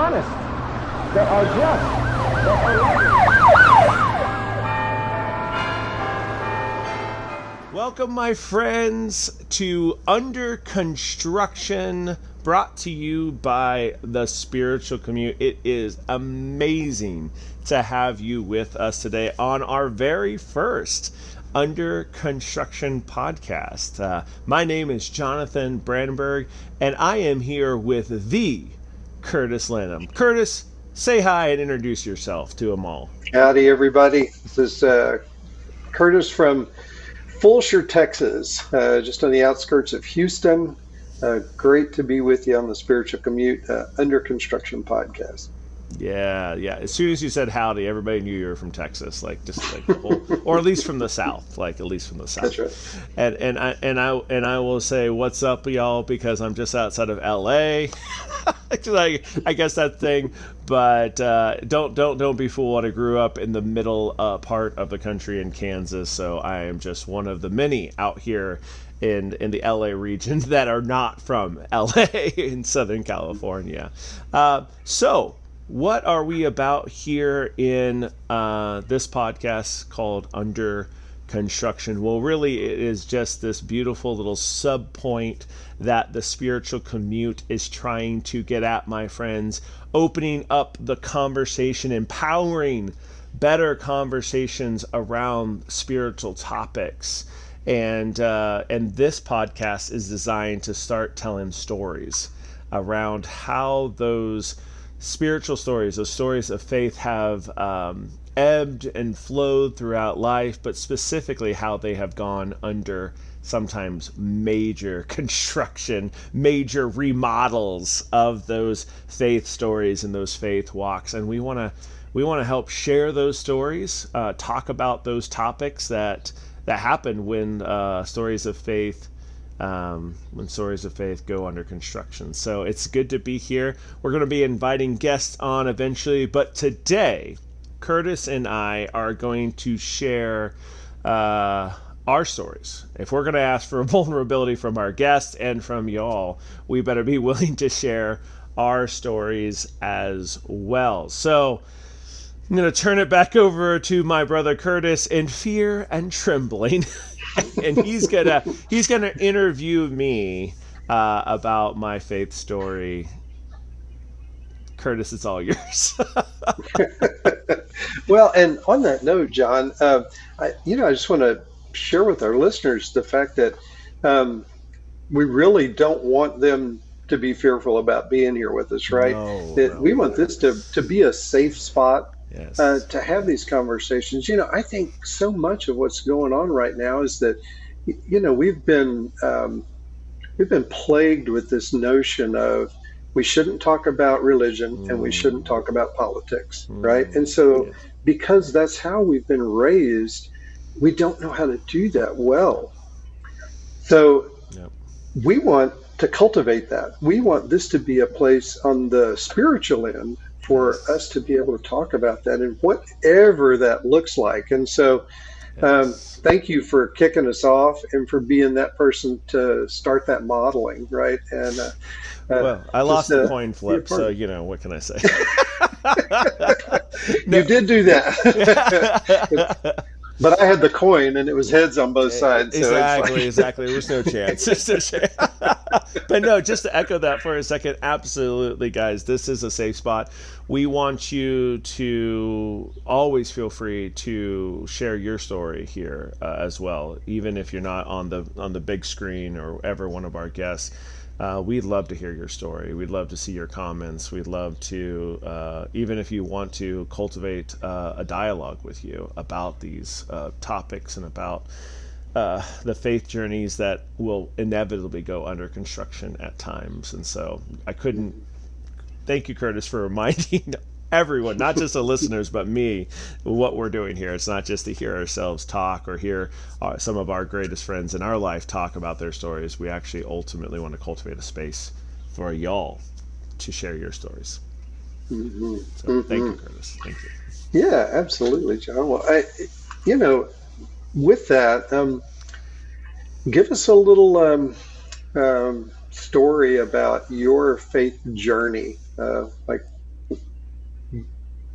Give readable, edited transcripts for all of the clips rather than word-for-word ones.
honest, that are just, that are loving. Welcome, my friends, to Under Construction, brought to you by the Spiritual Commute. It is amazing to have you with us today on our very first Under Construction podcast. My name is Jonathan Brandenburg, and I am here with the Curtis Lanham. Curtis, say hi and introduce yourself to them all. Howdy, everybody. This is Curtis from Fulshear, Texas, just on the outskirts of Houston. Great to be with you on the Spiritual Commute Under Construction podcast. Yeah. As soon as you said howdy, everybody knew you were from Texas, or at least from the South, That's right. And I will say what's up, y'all, because I'm just outside of LA. I guess that thing, but don't be fooled. I grew up in the middle part of the country in Kansas, so I am just one of the many out here in the LA region that are not from LA in Southern California. So what are we about here in this podcast called Under Construction? Well, really, it is just this beautiful little sub point that the Spiritual Commute is trying to get at, my friends, opening up the conversation, empowering better conversations around spiritual topics. And this podcast is designed to start telling stories around how those spiritual stories, those stories of faith, have ebbed and flowed throughout life, but specifically how they have gone under sometimes major construction, major remodels of those faith stories and those faith walks. And we want to help share those stories, talk about those topics that happen when stories of faith go under construction. So it's good to be here. We're going to be inviting guests on eventually, but today Curtis and I are going to share our stories. If we're going to ask for vulnerability from our guests and from y'all, we better be willing to share our stories as well. So I'm going to turn it back over to my brother Curtis in fear and trembling, and he's gonna interview me about my faith story. Curtis, it's all yours. Well, and on that note, John, I just want to share with our listeners the fact that we really don't want them to be fearful about being here with us, right? We want this to be a safe spot. Yes. To have these conversations. I think so much of what's going on right now is that, we've been plagued with this notion of we shouldn't talk about religion and we shouldn't talk about politics, right? And so because that's how we've been raised, we don't know how to do that well. So we want to cultivate that. We want this to be a place on the spiritual end for us to be able to talk about that and whatever that looks like. And so thank you for kicking us off and for being that person to start that modeling, right? And well, I lost the coin flip, so what can I say? You did do that. But I had the coin, and it was heads on both sides. Exactly. There was no chance. But no, just to echo that for a second, absolutely, guys, this is a safe spot. We want you to always feel free to share your story here as well, even if you're not on the big screen or ever one of our guests. We'd love to hear your story. We'd love to see your comments. We'd love to, even if you want to cultivate a dialogue with you about these topics and about the faith journeys that will inevitably go under construction at times. And so thank you, Curtis, for reminding everyone, not just the listeners, but me, what we're doing here. It's not just to hear ourselves talk or hear some of our greatest friends in our life talk about their stories. We actually ultimately want to cultivate a space for y'all to share your stories. So thank you, Curtis. Thank you. Yeah, absolutely, John. Well, with that, give us a little story about your faith journey.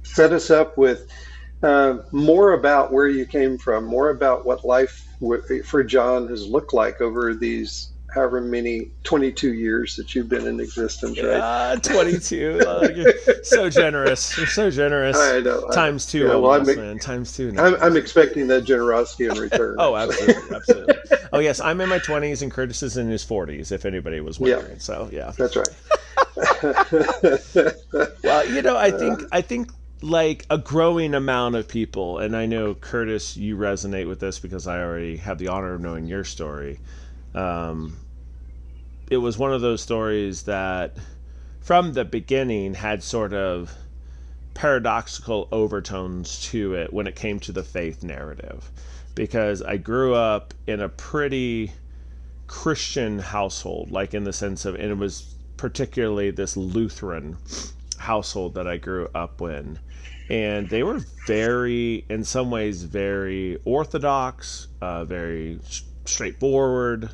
Set us up with more about where you came from, more about what life for John has looked like over these however many 22 years that you've been in existence, right? Yeah, 22. You're so generous. You're so generous. I know, I know. Times two Yeah, well, almost, man. Times two I'm nowadays. expecting that generosity in return, Oh, actually. absolutely, absolutely. Oh, yes, I'm in my 20s and Curtis is in his 40s, if anybody was Yeah, wondering. So, yeah. that's right. Well, I think like a growing amount of people, and I know Curtis, you resonate with this because I already have the honor of knowing your story. Um, it was one of those stories that, from the beginning, had sort of paradoxical overtones to it when it came to the faith narrative, because I grew up in a pretty Christian household, like in the sense of, and it was particularly this Lutheran household that I grew up in. And they were very, in some ways, very orthodox, very straightforward.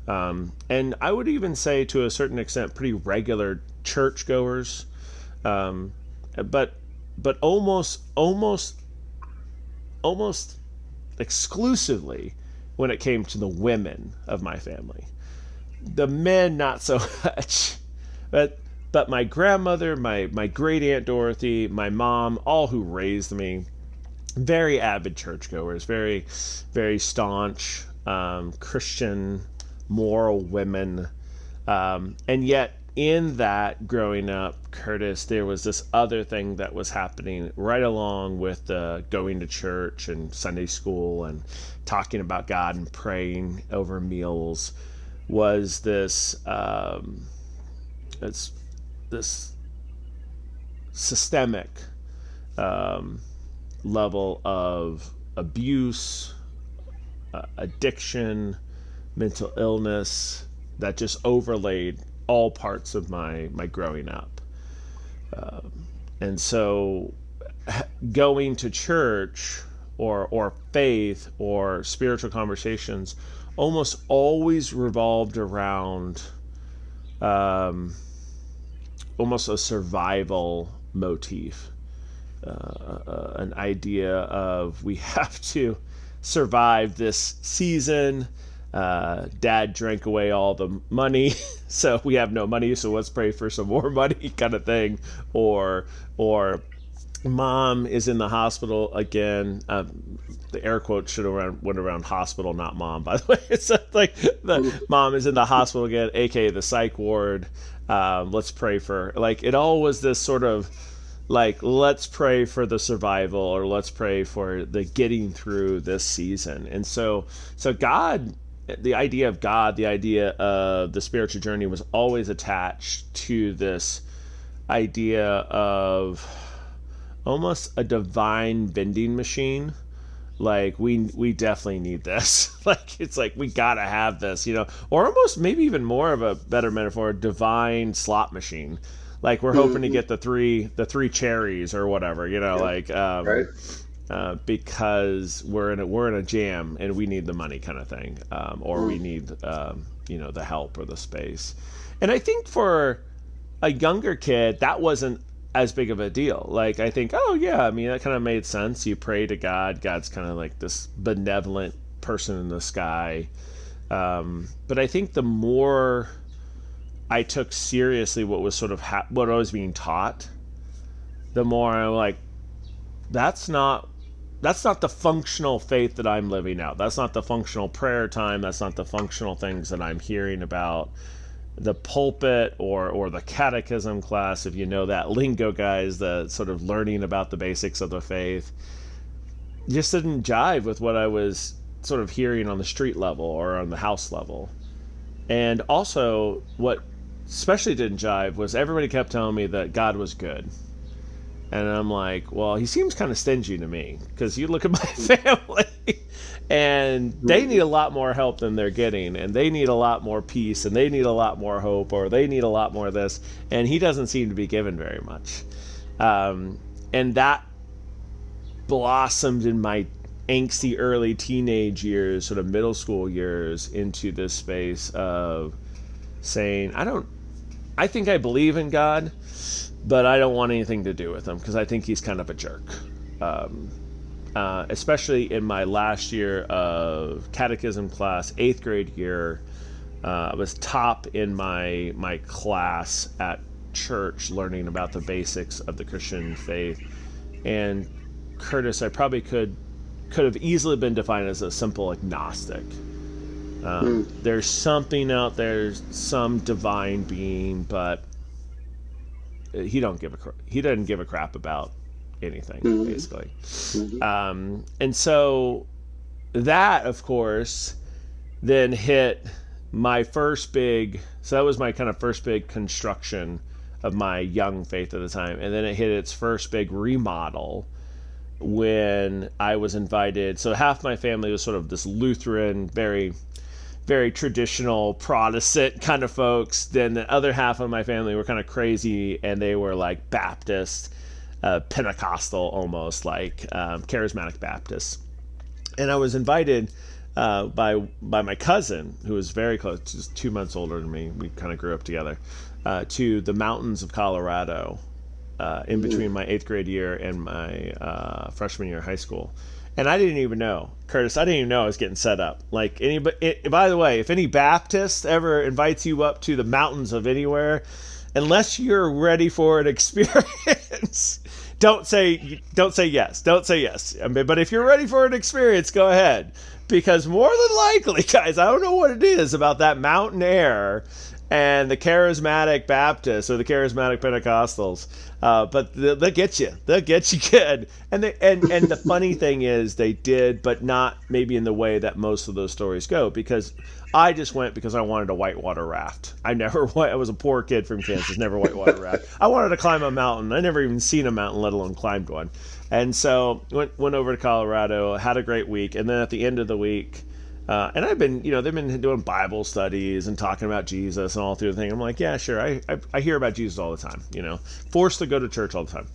And I would even say, to a certain extent, pretty regular churchgoers. Um, but almost exclusively when it came to the women of my family. The men, not so much. But my grandmother, my great aunt Dorothy, my mom, all who raised me, very avid churchgoers, very, very staunch Christian, moral women. And yet, in that growing up, Curtis, there was this other thing that was happening right along with going to church and Sunday school and talking about God and praying over meals. Was this systemic level of abuse, addiction, mental illness that just overlaid all parts of my growing up. And so going to church or faith or spiritual conversations almost always revolved around almost a survival motif, an idea of we have to survive this season. Dad drank away all the money, so we have no money, so let's pray for some more money, kind of thing. Or mom is in the hospital again. The air quotes should have went around hospital, not mom, by the way. It's like the mom is in the hospital again, aka the psych ward. Let's pray for, like, it all was this sort of like, let's pray for the survival, or let's pray for the getting through this season. And so God, the idea of God, the idea of the spiritual journey was always attached to this idea of almost a divine vending machine. Like, we definitely need this. Like, it's like, we gotta have this, or almost maybe even more of a better metaphor, a divine slot machine. Like, we're hoping to get the three cherries or whatever, like, Right. Because we're in a jam and we need the money, kind of thing, or we need the help or the space. And I think for a younger kid, that wasn't as big of a deal. Like, I think, oh yeah, I mean, that kind of made sense. You pray to God. God's kind of like this benevolent person in the sky. But I think the more I took seriously what was sort of what I was being taught, the more I'm like, that's not the functional faith that I'm living out. That's not the functional prayer time. That's not the functional things that I'm hearing about the pulpit or the catechism class, if you know that lingo, guys, the sort of learning about the basics of the faith. Just didn't jive with what I was sort of hearing on the street level or on the house level. And also, what especially didn't jive was everybody kept telling me that God was good. And I'm like, well, he seems kind of stingy to me, because you look at my family and they need a lot more help than they're getting, and they need a lot more peace, and they need a lot more hope, or they need a lot more of this, and he doesn't seem to be given very much. And that blossomed in my angsty early teenage years, sort of middle school years, into this space of saying, I think I believe in God, but I don't want anything to do with him because I think he's kind of a jerk. Um, Especially in my last year of catechism class, 8th grade year, I was top in my class at church, learning about the basics of the Christian faith. And Curtis, I probably could have easily been defined as a simple agnostic. There's something out there, some divine being, but he doesn't give a crap about anything, basically. And so that, of course, then hit my first big. So that was my kind of first big construction of my young faith at the time, and then it hit its first big remodel when I was invited. So half my family was sort of this Lutheran, very very traditional Protestant kind of folks. Then the other half of my family were kind of crazy, and they were like Baptist, Pentecostal, almost like charismatic Baptists. And I was invited by my cousin, who was very close, just 2 months older than me. We kind of grew up together, to the mountains of Colorado, in between my 8th grade year and my freshman year of high school. And I didn't even know, Curtis, I didn't even know I was getting set up. Like anybody, by the way, if any Baptist ever invites you up to the mountains of anywhere, unless you're ready for an experience, don't say yes. Don't say yes. I mean, but if you're ready for an experience, go ahead. Because more than likely, guys, I don't know what it is about that mountain air and the charismatic Baptists or the charismatic Pentecostals, but they'll get you. They'll get you good. And the funny thing is, they did, but not maybe in the way that most of those stories go. Because I just went because I wanted a whitewater raft. I was a poor kid from Kansas, never whitewater raft. I wanted to climb a mountain. I never even seen a mountain, let alone climbed one. And so went over to Colorado, had a great week, and then at the end of the week. And I've been, they've been doing Bible studies and talking about Jesus and all through the thing. I'm like, yeah, sure. I hear about Jesus all the time, forced to go to church all the time.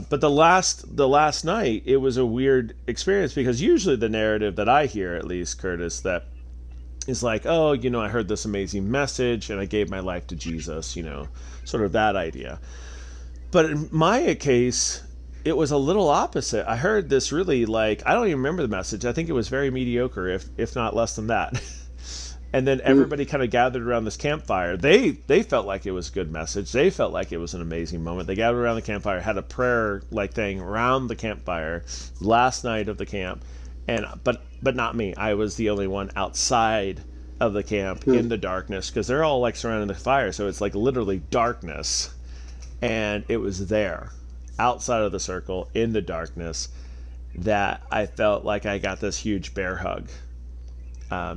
But the last night, it was a weird experience because usually the narrative that I hear, at least, Curtis, that is like, oh, I heard this amazing message and I gave my life to Jesus, sort of that idea. But in my case, it was a little opposite. I heard this really, I don't even remember the message. I think it was very mediocre, if not less than that. And then everybody kind of gathered around this campfire. They felt like it was a good message. They felt like it was an amazing moment. They gathered around the campfire, had a prayer thing around the campfire last night of the camp. And but not me. I was the only one outside of the camp in the darkness, because they're all surrounding the fire, so it's literally darkness. And it was there, outside of the circle, in the darkness, that I felt like I got this huge bear hug,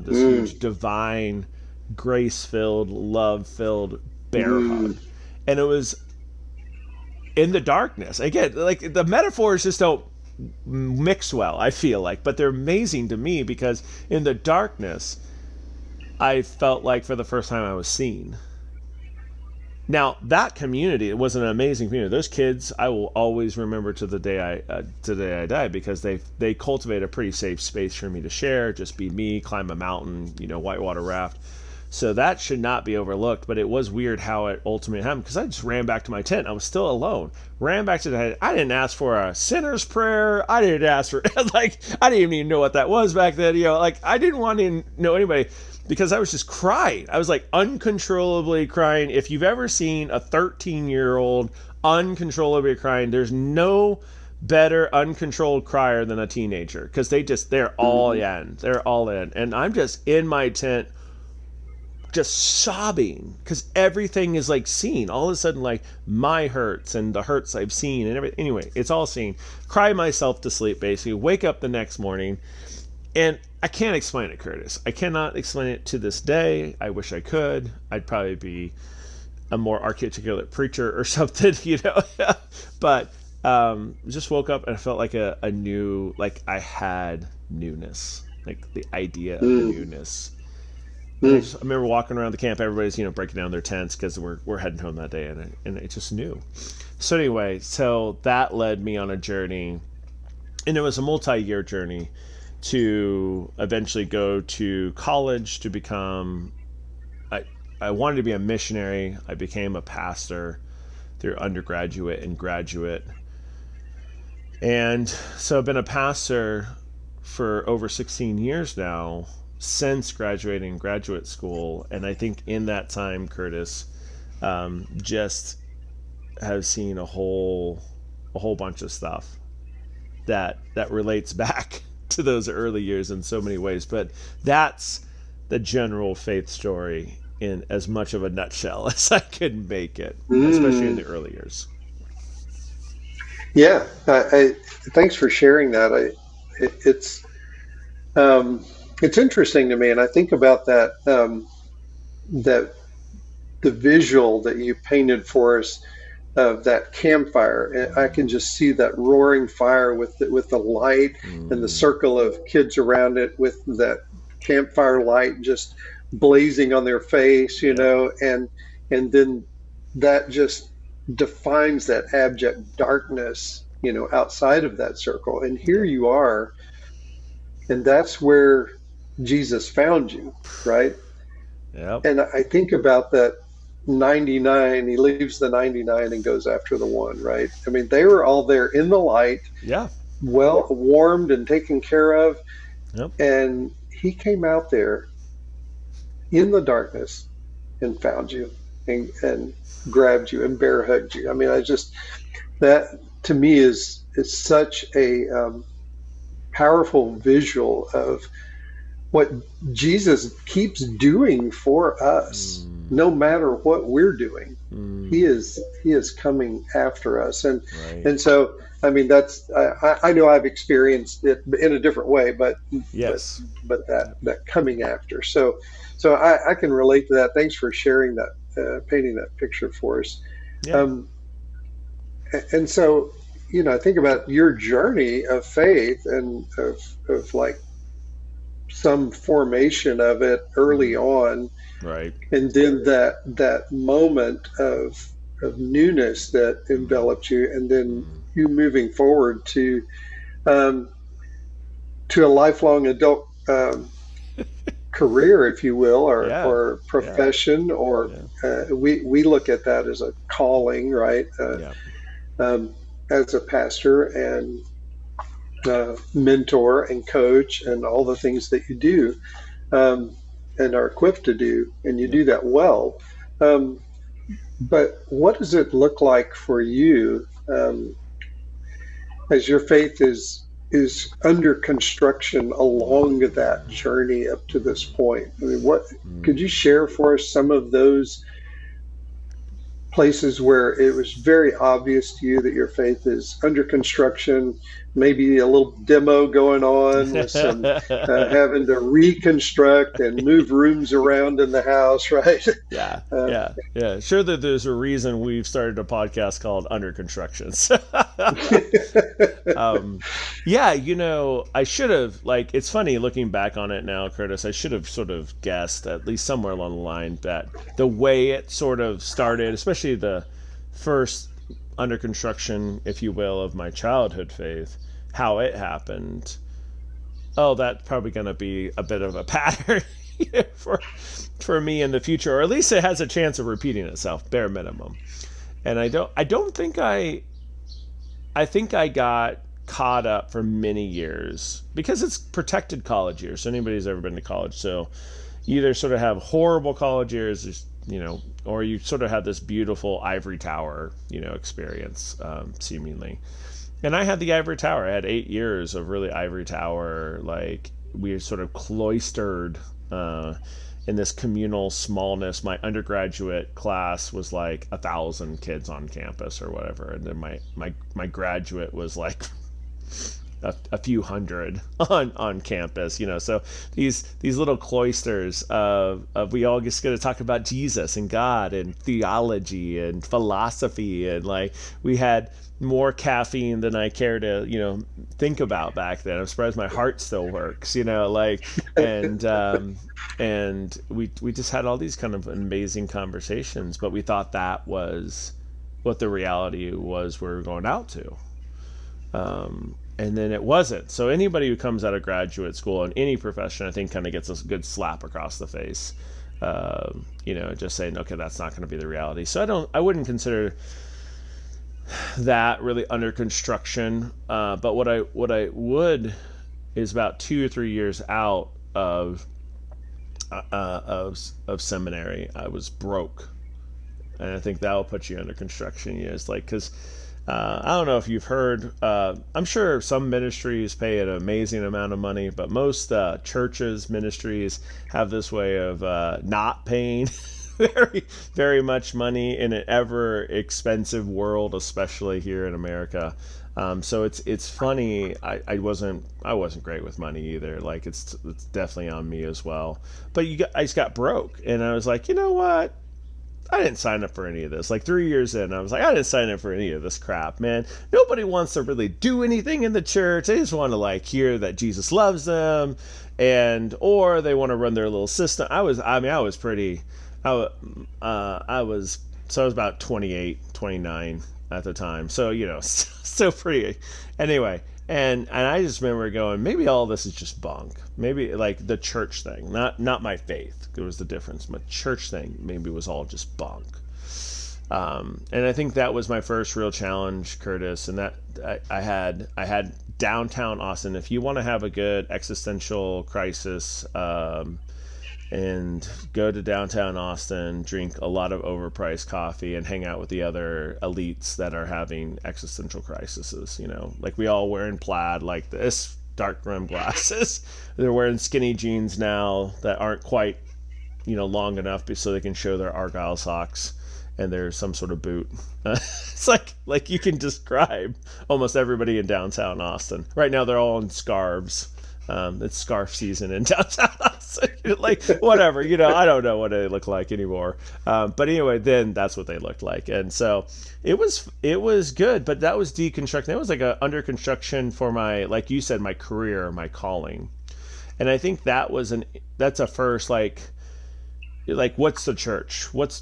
this huge divine, grace-filled, love-filled bear hug. And it was in the darkness. Again, the metaphors just don't mix well, I feel like, but they're amazing to me because in the darkness, I felt like for the first time I was seen. Now, that community, it was an amazing community. Those kids, I will always remember to the day I die, because they cultivate a pretty safe space for me to share, just be me, climb a mountain, whitewater raft. So that should not be overlooked, but it was weird how it ultimately happened, because I just ran back to my tent. I was still alone. Ran back to the tent. I didn't ask for a sinner's prayer. I didn't ask for, I didn't even know what that was back then. I didn't want to know anybody, because I was just crying. I was uncontrollably crying. If you've ever seen a 13-year-old uncontrollably crying, there's no better uncontrolled crier than a teenager, because they're all in. They're all in. And I'm just in my tent, just sobbing, because everything is seen. All of a sudden, my hurts and the hurts I've seen and everything. Anyway, it's all seen. Cry myself to sleep, basically. Wake up the next morning, and I can't explain it, Curtis. I cannot explain it to this day. I wish I could. I'd probably be a more articulate preacher or something, But just woke up and I felt like a new, I had newness, the idea of newness. I remember walking around the camp. Everybody's breaking down their tents because we're heading home that day, and it's just new. So anyway, that led me on a journey, and it was a multi-year journey to eventually go to college to become. I wanted to be a missionary. I became a pastor through undergraduate and graduate. And so I've been a pastor for over 16 years now since graduating graduate school. And I think in that time, Curtis, just have seen a whole bunch of stuff that relates back to those early years in so many ways. But that's the general faith story in as much of a nutshell as I could make it, especially in the early years. Yeah, thanks for sharing that. It's interesting to me, and I think about that that the visual that you painted for us of that campfire. And I can just see that roaring fire with the light and the circle of kids around it with that campfire light just blazing on their face, and then that just defines that abject darkness, outside of that circle. And here you are, and that's where Jesus found you, right? Yep. And I think about that 99, he leaves the 99 and goes after the one, right? I mean, they were all there in the light, well warmed and taken care of. Yep. And he came out there in the darkness and found you and grabbed you and bear hugged you. I mean, that to me is such a powerful visual of what Jesus keeps doing for us, no matter what we're doing. He is coming after us, and so I mean that's I know I've experienced it in a different way, but yes, but that coming after. So I can relate to that. Thanks for sharing that, painting that picture for us. Yeah. And so I think about your journey of faith and of like some formation of it early on, right? And then that moment of newness that enveloped you, and then you moving forward to a lifelong adult career, if you will, or profession, or we look at that as a calling, right? As a pastor and mentor and coach and all the things that you do and are equipped to do, and you do that well. But what does it look like for you as your faith is under construction along that journey up to this point? I mean, what could you share for us some of those places where it was very obvious to you that your faith is under construction, maybe a little demo going on with some having to reconstruct and move rooms around in the house, right? Yeah. Sure that there's a reason we've started a podcast called Under Construction. I should have, it's funny looking back on it now, Curtis, I should have sort of guessed, at least somewhere along the line, that the way it sort of started, especially the first under construction, if you will, of my childhood faith, how it happened. Oh, that's probably going to be a bit of a pattern for me in the future, or at least it has a chance of repeating itself, bare minimum. And I think I got caught up for many years because it's protected college years. So anybody who's ever been to college, so you either sort of have horrible college years, or you sort of have this beautiful ivory tower, experience, seemingly. And I had the ivory tower. I had 8 years of really ivory tower. Like, we were sort of cloistered in this communal smallness. My undergraduate class was like 1,000 kids on campus or whatever, and then my graduate was like a few hundred on campus, so these little cloisters of we all just going to talk about Jesus and God and theology and philosophy, and we had more caffeine than I care to think about back then. I'm surprised my heart still works, and we just had all these kind of amazing conversations, but we thought that was what the reality was we were going out to. And then it wasn't. So anybody who comes out of graduate school in any profession, I think, kind of gets a good slap across the face, just saying, okay, that's not going to be the reality. So I wouldn't consider that really under construction. But what I would is about 2 or 3 years out of seminary, I was broke, and I think that will put you under construction years. Like, because I don't know if you've heard. I'm sure some ministries pay an amazing amount of money, but most churches, ministries have this way of not paying very, very much money in an ever expensive world, especially here in America. So it's funny. I wasn't great with money either. Like it's definitely on me as well. But I just got broke, and I was like, you know what? I didn't sign up for any of this. Like 3 years in, I was like, I didn't sign up for any of this crap, man. Nobody wants to really do anything in the church. They just want to like hear that Jesus loves them, or they want to run their little system. I was pretty. I was about 28, 29 at the time. So, still pretty. Anyway, and I just remember going, maybe all this is just bunk. Maybe like the church thing, not my faith. There was the difference. My church thing maybe was all just bunk. And I think that was my first real challenge, Curtis. And that I had downtown Austin. If you want to have a good existential crisis, and go to downtown Austin, drink a lot of overpriced coffee, and hang out with the other elites that are having existential crises. Like we all wearing plaid like this, dark rimmed glasses. They're wearing skinny jeans now that aren't quite, long enough so they can show their Argyle socks, and there's some sort of boot. It's like you can describe almost everybody in downtown Austin. Right now they're all in scarves. It's scarf season in downtown Austin. Like, whatever, I don't know what they look like anymore. But anyway, then that's what they looked like. And so it was good, but that was deconstruction. That was like a under construction for my, like you said, my career, my calling. And I think that's a first, like, what's the church? What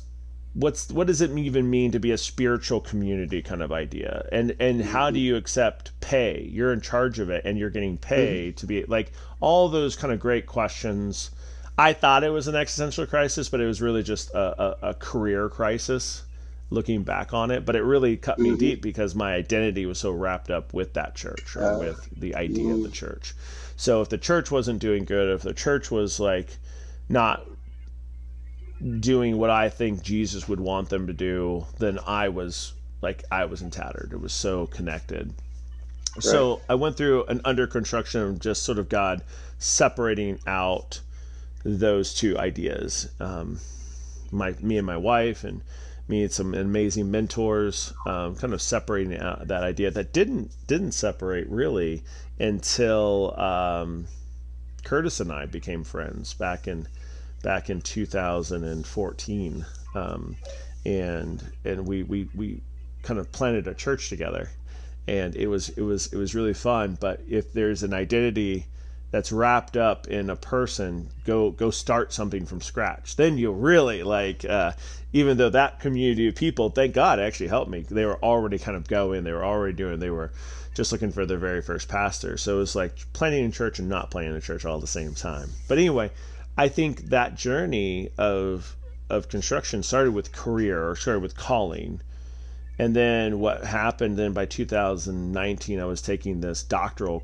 does it even mean to be a spiritual community kind of idea? And how do you accept pay? You're in charge of it and you're getting paid to be, like, all those kind of great questions. I thought it was an existential crisis, but it was really just a career crisis looking back on it. But it really cut me deep because my identity was so wrapped up with that church, or with the idea of the church. So if the church wasn't doing good, if the church was like not doing what I think Jesus would want them to do, then I was in tattered. It was so connected. Right. So I went through an under construction of just sort of God separating out those two ideas. Me and my wife, and me and some amazing mentors, kind of separating out that idea that didn't separate really until Curtis and I became friends back in 2014, and we kind of planted a church together, and it was really fun. But if there's an identity that's wrapped up in a person, go start something from scratch. Then you'll really even though that community of people, thank God, actually helped me. They were already kind of going. They were already doing. They were just looking for their very first pastor. So it was like planting a church and not planting a church all at the same time. But anyway, I think that journey of construction started with career, or started with calling. And then what happened then, by 2019, I was taking this doctoral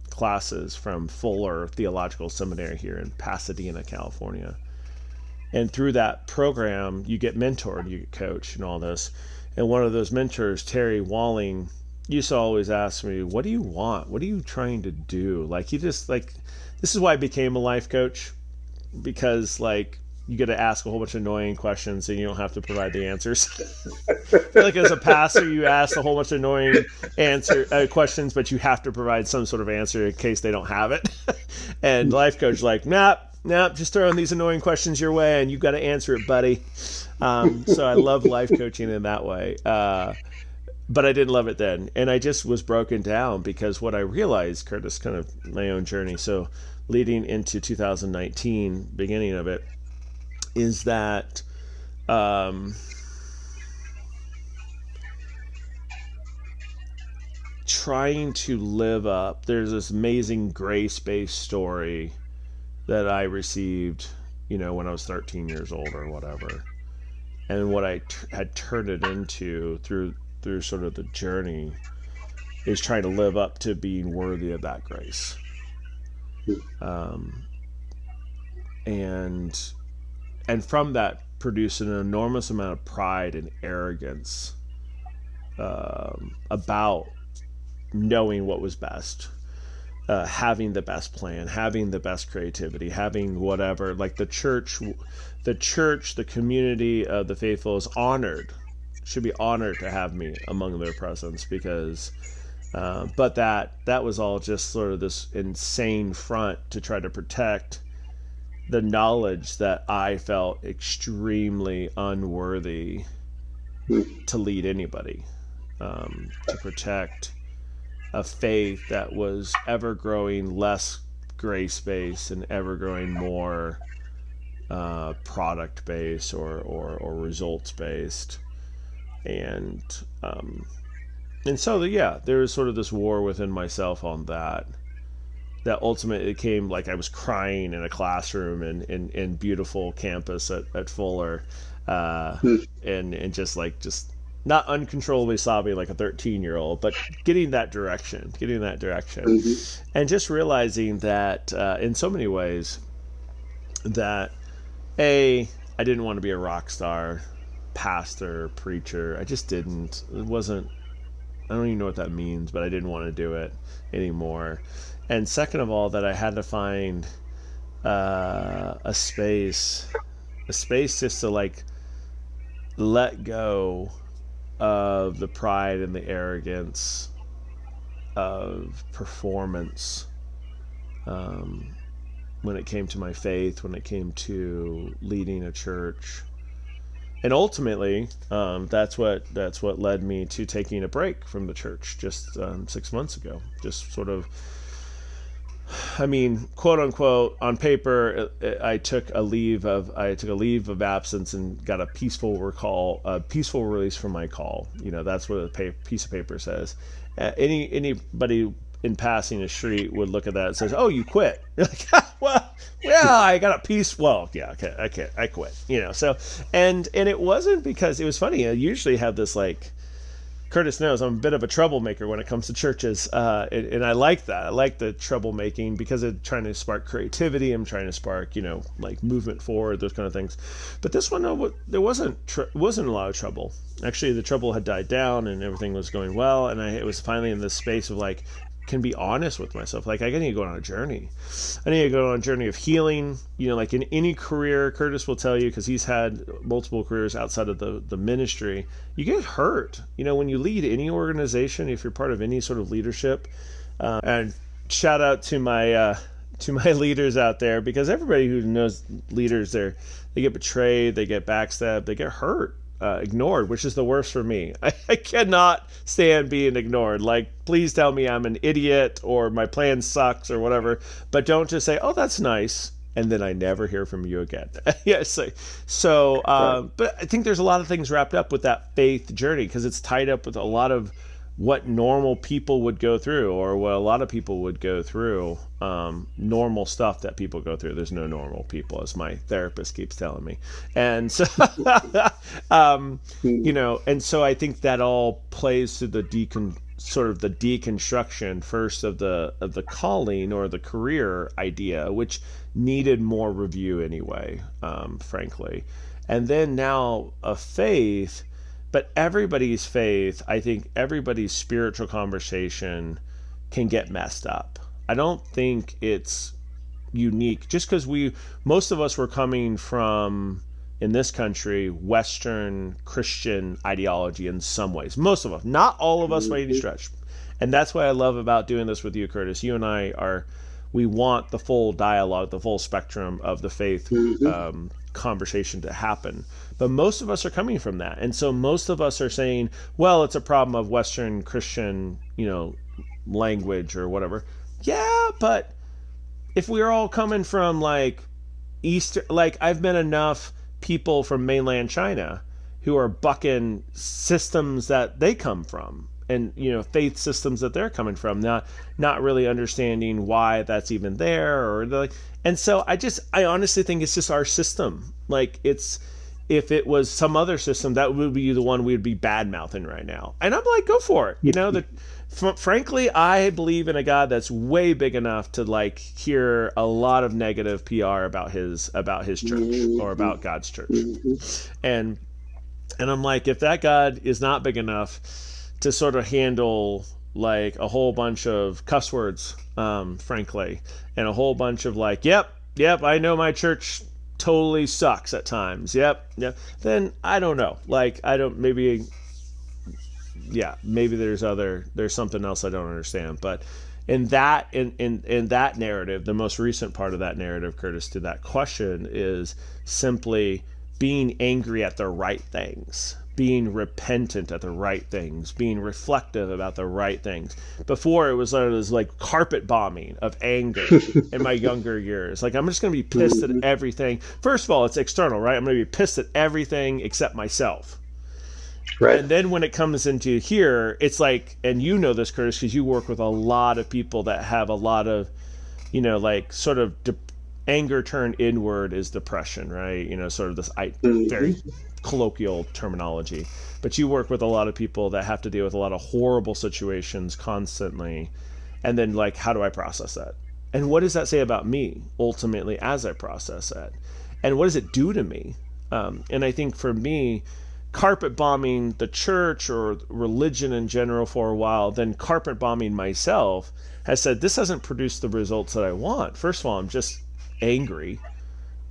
classes from Fuller Theological Seminary here in Pasadena, California. And through that program, you get mentored, you get coached and all this. And one of those mentors, Terry Walling, used to always ask me, what do you want? What are you trying to do? Like, he just, like, this is why I became a life coach, because, like, you get to ask a whole bunch of annoying questions and you don't have to provide the answers. I feel like as a pastor, you ask a whole bunch of annoying questions, but you have to provide some sort of answer in case they don't have it. And life coach, like, nope, just throwing these annoying questions your way and you got to answer it, buddy. So I love life coaching in that way. But I didn't love it then. And I just was broken down, because what I realized, Curtis, kind of my own journey, so leading into 2019, beginning of it, is that trying to live up, there's this amazing grace-based story that I received, when I was 13 years old or whatever. And what had turned it into through sort of the journey is trying to live up to being worthy of that grace. Um, and from that produced an enormous amount of pride and arrogance about knowing what was best, having the best plan, having the best creativity, having whatever. Like the church, the community of the faithful should be honored to have me among their presence, because but that was all just sort of this insane front to try to protect the knowledge that I felt extremely unworthy to lead anybody, to protect a faith that was ever growing less grace-based and ever growing more product-based or results-based. And so there was sort of this war within myself on that ultimately came, like I was crying in a classroom in beautiful campus at Fuller, and just not uncontrollably sobbing like a 13-year-old, but getting that direction, and just realizing that in so many ways that I didn't want to be a rock star, pastor, preacher. I just didn't. It wasn't. I don't even know what that means, but I didn't want to do it anymore. And second of all, that I had to find a space just to let go of the pride and the arrogance of performance when it came to my faith, when it came to leading a church. And ultimately, that's what led me to taking a break from the church just 6 months ago. Just sort of, quote unquote, on paper, I took a leave of absence and got a peaceful release from my call. That's what a piece of paper says. Anybody in passing the street would look at that and says, "Oh, you quit." You're like, well, I got a peace. Well, yeah, okay, I quit. So, and it wasn't because it was funny. I usually have this, like, Curtis knows I'm a bit of a troublemaker when it comes to churches, and I like that. I like the troublemaking because it's trying to spark creativity. I'm trying to spark, movement forward, those kind of things. But this one, there wasn't a lot of trouble. Actually, the trouble had died down and everything was going well, and it was finally in this space of can be honest with myself. I need to go on a journey. I need to go on a journey of healing. Like in any career, Curtis will tell you, because he's had multiple careers outside of the ministry, you get hurt. When you lead any organization, if you're part of any sort of leadership, and shout out to my leaders out there, because everybody who knows leaders, they get betrayed, they get backstabbed, they get hurt. Ignored, which is the worst for me. I cannot stand being ignored. Please tell me I'm an idiot or my plan sucks or whatever, but don't just say, "Oh, that's nice," and then I never hear from you again. Yes. So, but I think there's a lot of things wrapped up with that faith journey, because it's tied up with a lot of what normal people would go through, or what a lot of people would go through, normal stuff that people go through. There's no normal people, as my therapist keeps telling me. And so, and so I think that all plays to the deconstruction first of the calling or the career idea, which needed more review anyway, frankly. And then now a faith. But everybody's faith, I think everybody's spiritual conversation can get messed up. I don't think it's unique, just because most of us were coming from, in this country, Western Christian ideology in some ways. Most of us, not all of us by any stretch. And that's what I love about doing this with you, Curtis. You and I we want the full dialogue, the full spectrum of the faith conversation to happen. But most of us are coming from that. And so most of us are saying, well, it's a problem of Western Christian, language or whatever. Yeah, but if we're all coming from Eastern, I've met enough people from mainland China who are bucking systems that they come from, and faith systems that they're coming from, not really understanding why that's even there, and so I honestly think it's just our system. if it was some other system, that would be the one we'd be bad mouthing right now. And I'm like, go for it. Frankly, I believe in a God that's way big enough to like hear a lot of negative PR about his church or about God's church. And I'm like, if that God is not big enough to sort of handle like a whole bunch of cuss words, frankly, and a whole bunch of like, yep, I know my church totally sucks at times. Yep. Then I don't know. Like, maybe there's something else I don't understand. But in that narrative, the most recent part of that narrative, Curtis, to that question is simply being angry at the right things, being repentant at the right things, being reflective about the right things. Before, it was like carpet bombing of anger in my younger years. Like, I'm just going to be pissed at everything. First of all, it's external, right? I'm going to be pissed at everything except myself. Right. And then when it comes into here, it's like, and you know this, Curtis, because you work with a lot of people that have a lot of, like sort of anger turned inward is depression, right? Sort of this very colloquial terminology. But you work with a lot of people that have to deal with a lot of horrible situations constantly. And then, like, how do I process that? And what does that say about me, ultimately, as I process that? And what does it do to me? And I think for me, carpet bombing the church or religion in general for a while, then carpet bombing myself, has said this hasn't produced the results that I want. First of all, I'm just angry,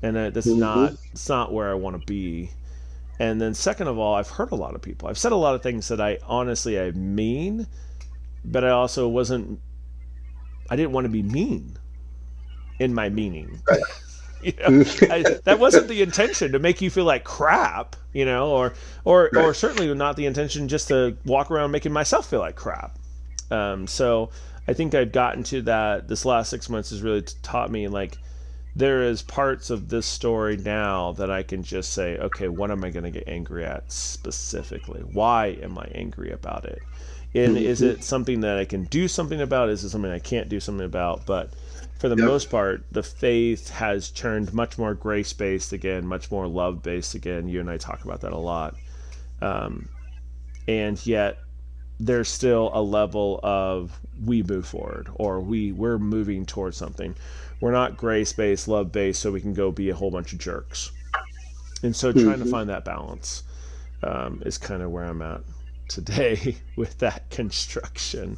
and that's it's not where I want to be. And then second of all, I've hurt a lot of people. I've said a lot of things that I mean, but I also I didn't want to be mean in my meaning. Right. That wasn't the intention to make you feel like crap, or certainly not the intention just to walk around making myself feel like crap. So I think I've gotten to that. This last 6 months has really taught me, like, there is parts of this story now that I can just say, okay, what am I going to get angry at specifically? Why am I angry about it? And is it something that I can do something about? Is it something I can't do something about? But for the most part, the faith has turned much more grace-based again, much more love-based again. You and I talk about that a lot. And yet there's still a level of we move forward, or we're moving towards something. We're not grace-based, love-based, so we can go be a whole bunch of jerks. And so trying to find that balance is kind of where I'm at today with that construction.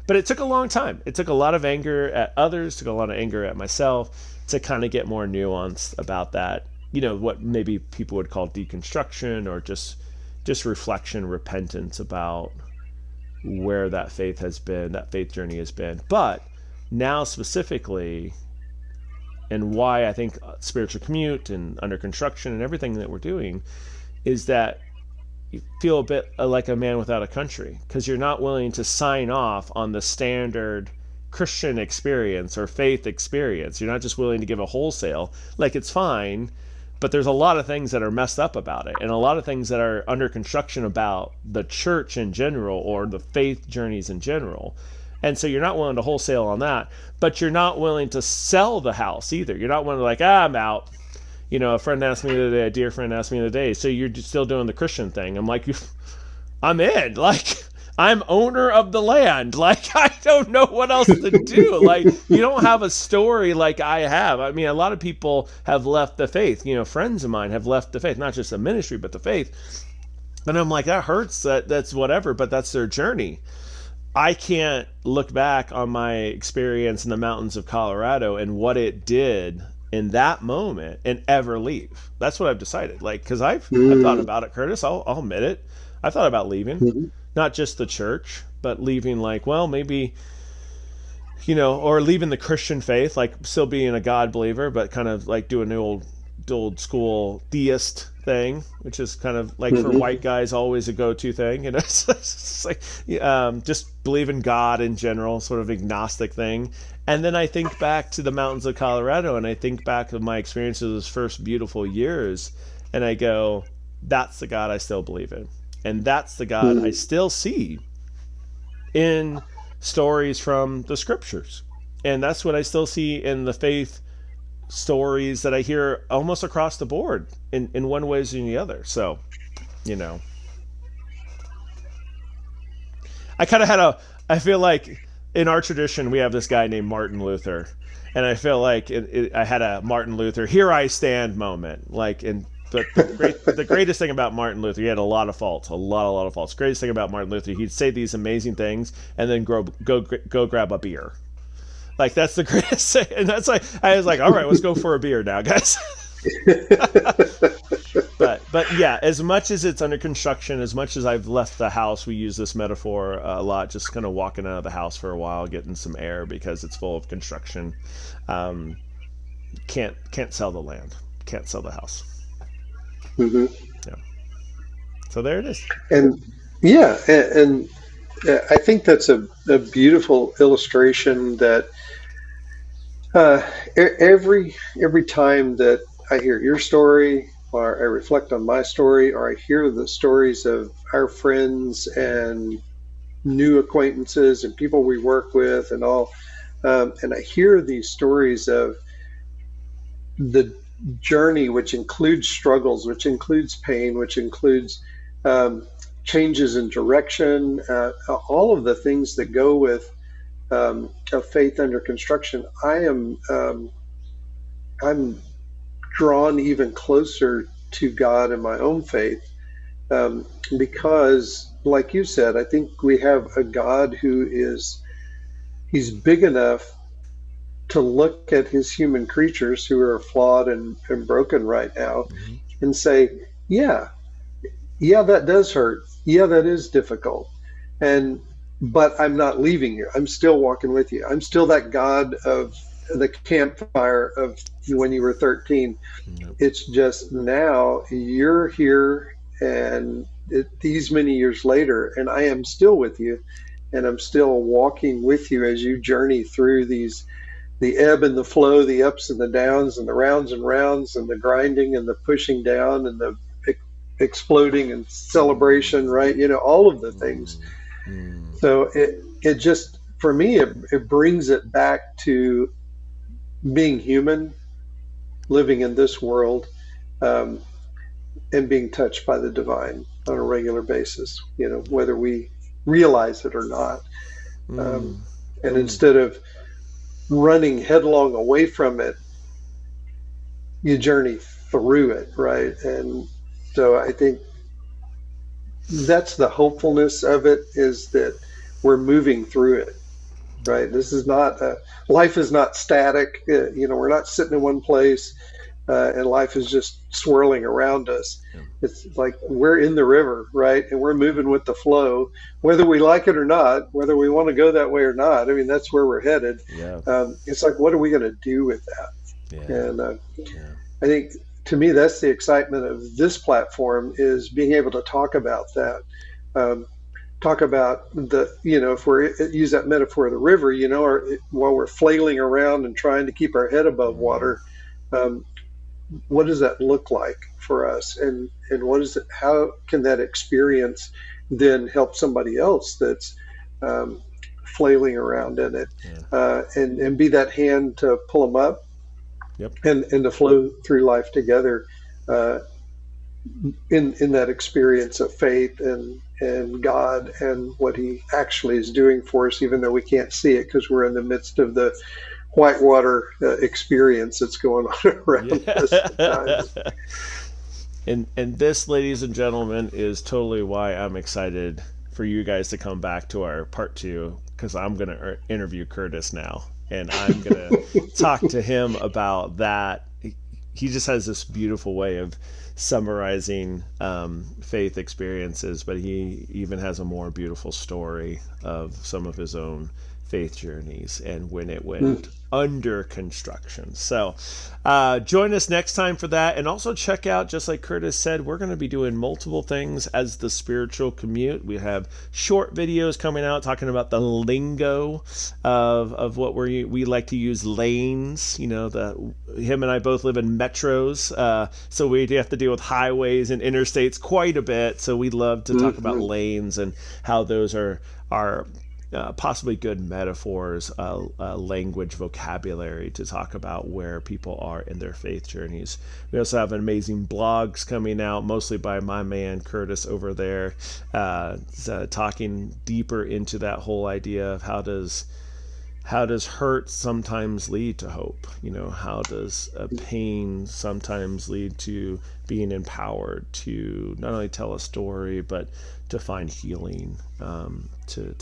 But it took a long time. It took a lot of anger at others, took a lot of anger at myself to kind of get more nuanced about that. What maybe people would call deconstruction, or just reflection, repentance about where that faith has been, that faith journey has been. But now specifically, and why I think Spiritual Commute and Under Construction and everything that we're doing is that you feel a bit like a man without a country, because you're not willing to sign off on the standard Christian experience or faith experience. You're not just willing to give a wholesale, like it's fine, but there's a lot of things that are messed up about it, and a lot of things that are under construction about the church in general or the faith journeys in general. And so you're not willing to wholesale on that, but you're not willing to sell the house either. You're not willing to like, I'm out. A friend asked me the other day, a dear friend asked me the other day, so you're still doing the Christian thing? I'm like, I'm in. Like, I'm owner of the land. Like, I don't know what else to do. Like, you don't have a story like I have. I mean, a lot of people have left the faith. Friends of mine have left the faith, not just the ministry, but the faith. And I'm like, that hurts. That's whatever, but that's their journey. I can't look back on my experience in the mountains of Colorado and what it did in that moment and ever leave. That's what I've decided. Like, because I've thought about it, Curtis. I'll admit it. I thought about leaving, not just the church, but leaving, like, well, maybe, or leaving the Christian faith, like still being a God believer, but kind of like doing the old school theist thing, which is kind of like for white guys always a go-to thing. It's like just believe in God in general, sort of agnostic thing. And then I think back to the mountains of Colorado, and I think back to my experience of those first beautiful years, and I go, that's the God I still believe in. And that's the God I still see in stories from the scriptures. And that's what I still see in the faith stories that I hear almost across the board in one way or the other. So, you know, I kind of had I feel like in our tradition, we have this guy named Martin Luther. And I feel like I had a Martin Luther, here I stand moment. But the greatest thing about Martin Luther, he had a lot of faults, a lot of faults. Greatest thing about Martin Luther, he'd say these amazing things and then go grab a beer. Like, that's the greatest thing. And that's like, I was like, all right, let's go for a beer now, guys. But yeah, as much as it's under construction, as much as I've left the house, we use this metaphor a lot, just kind of walking out of the house for a while, getting some air because it's full of construction. Can't sell the land, can't sell the house. Mm-hmm. Yeah. So there it is. And yeah, and I think that's a beautiful illustration that every time that I hear your story, or I reflect on my story, or I hear the stories of our friends and new acquaintances and people we work with and all, and I hear these stories of the journey, which includes struggles, which includes pain, which includes changes in direction, all of the things that go with a faith under construction. I'm drawn even closer to God in my own faith, because, like you said, I think we have a God he's big enough to look at his human creatures who are flawed and broken right now, mm-hmm. and say, yeah, that does hurt. Yeah, that is difficult. But I'm not leaving you. I'm still walking with you. I'm still that God of the campfire of when you were 13. Nope. It's just now you're here, and these many years later, and I am still with you, and I'm still walking with you as you journey through the ebb and the flow, the ups and the downs, and the rounds and rounds, and the grinding and the pushing down, and the exploding and celebration, right? All of the things. Mm. So it just, for me, it brings it back to being human, living in this world, and being touched by the divine on a regular basis, whether we realize it or not. And instead of running headlong away from it, you journey through it, right? And so I think that's the hopefulness of it, is that we're moving through it, right? This is not, life is not static. We're not sitting in one place and life is just swirling around us. Yeah. It's like we're in the river, right? And we're moving with the flow, whether we like it or not, whether we want to go that way or not. I mean, that's where we're headed. Yeah. It's like, what are we going to do with that? Yeah. And I think, to me, that's the excitement of this platform, is being able to talk about that. Talk about if we use that metaphor of the river, or while we're flailing around and trying to keep our head above water, what does that look like for us? And what is it? How can that experience then help somebody else that's flailing around in it, and be that hand to pull them up, yep. and to flow through life together in that experience of faith and God and what He actually is doing for us, even though we can't see it because we're in the midst of the whitewater experience that's going on around us at times. And this, ladies and gentlemen, is totally why I'm excited for you guys to come back to our part 2, because I'm going to interview Curtis now, and I'm going to talk to him about that. He just has this beautiful way of summarizing faith experiences, but he even has a more beautiful story of some of his own faith journeys and when it went under construction. So join us next time for that, and also check out, just like Curtis said, we're going to be doing multiple things as the Spiritual Commute. We have short videos coming out talking about the lingo of what we like to use, lanes. Him and I both live in metros, so we have to deal with highways and interstates quite a bit, so we love to talk about lanes and how those are possibly good metaphors, language, vocabulary to talk about where people are in their faith journeys. We also have amazing blogs coming out, mostly by my man Curtis over there, talking deeper into that whole idea of how does hurt sometimes lead to hope? How does pain sometimes lead to being empowered to not only tell a story, but to find healing, to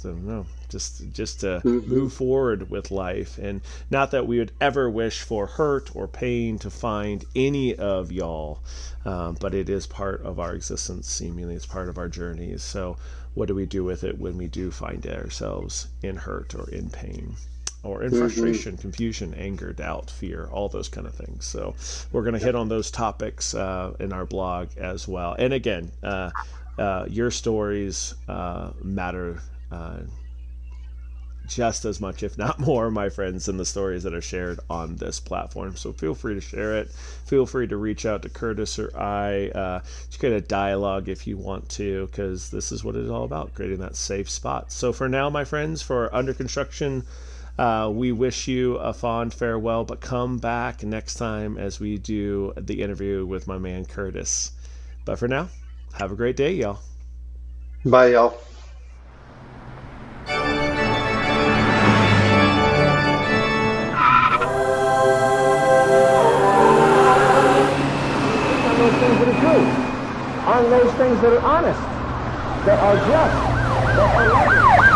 I don't know, just to move forward with life. And not that we would ever wish for hurt or pain to find any of y'all, but it is part of our existence. Seemingly, it's part of our journeys. So what do we do with it when we do find ourselves in hurt or in pain, or in frustration, confusion, anger, doubt, fear, all those kind of things? So we're going to hit on those topics in our blog as well. And again, your stories matter just as much, if not more, my friends, than the stories that are shared on this platform. So feel free to share it. Feel free to reach out to Curtis or I to create a dialogue if you want to, because this is what it's all about, creating that safe spot. So for now, my friends, for Under Construction, we wish you a fond farewell, but come back next time as we do the interview with my man Curtis. But for now, have a great day, y'all. Bye, y'all. On those things that are true, on those things that are honest, that are just, that are loving.